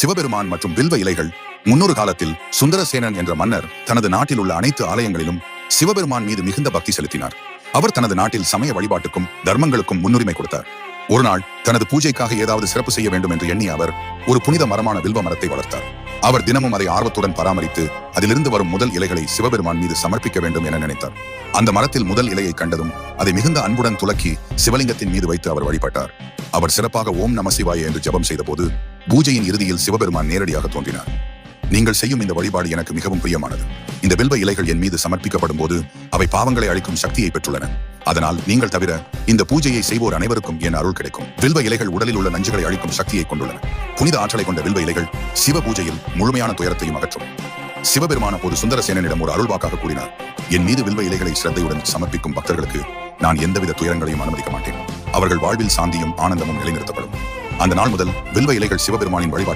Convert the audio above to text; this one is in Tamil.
சிவபெருமான் மற்றும் வில்வ இலைகள். முன்னொரு காலத்தில் சுந்தரசேனன் என்ற மன்னர் தனது நாட்டில் உள்ள அனைத்து ஆலயங்களிலும் சிவபெருமான் மீது மிகுந்த பக்தி செலுத்தினார். அவர் தனது நாட்டில் சமய வழிபாட்டுக்கும் தர்மங்களுக்கும் முன்னுரிமை கொடுத்தார். ஒரு நாள் தனது பூஜைக்காக ஏதாவது சிறப்பு செய்ய வேண்டும் என்று எண்ணி அவர் ஒரு புனித மரமான வில்வ மரத்தை வளர்த்தார். அவர் தினமும் அதை ஆர்வத்துடன் பராமரித்து அதிலிருந்து வரும் முதல் இலைகளை சிவபெருமான் மீது சமர்ப்பிக்க வேண்டும் என நினைத்தார். அந்த மரத்தில் முதல் இலையை கண்டதும் அதை மிகுந்த அன்புடன் துலக்கி சிவலிங்கத்தின் மீது வைத்து அவர் வழிபட்டார். அவர் சிறப்பாக ஓம் நம சிவாய என்று ஜெபம் செய்த போது பூஜையின் இறுதியில் சிவபெருமான் நேரடியாக தோன்றினார். நீங்கள் செய்யும் இந்த வழிபாடு எனக்கு மிகவும் பிரியமானது. இந்த வில்வ இலைகள் என் மீது சமர்ப்பிக்கப்படும் போது அவை பாவங்களை அழிக்கும் சக்தியை பெற்றுள்ளன. அதனால் நீங்கள் தவிர இந்த பூஜையை செய்வோர் அனைவருக்கும் என் அருள் கிடைக்கும். வில்வ இலைகள் உடலில் உள்ள நஞ்சுகளை அழிக்கும் சக்தியை கொண்டுள்ளன. புனித ஆற்றலை கொண்ட வில்வ இலைகள் சிவ பூஜையில் முழுமையான துயரத்தையும் அகற்றும். சிவபெருமான போது சுந்தரசேனனிடம் ஒரு அருள்வாக்காக கூறினார், என் மீது வில்வ இலைகளை சிரத்தையுடன் சமர்ப்பிக்கும் பக்தர்களுக்கு நான் எந்தவித துயரங்களையும் அனுமதிக்க மாட்டேன். அவர்கள் வாழ்வில் சாந்தியும் ஆனந்தமும் நிலைநிறுத்தப்படும். அந்த நாள் முதல் வில்வ இலைகள் சிவபெருமானின் வழிபாட்டில்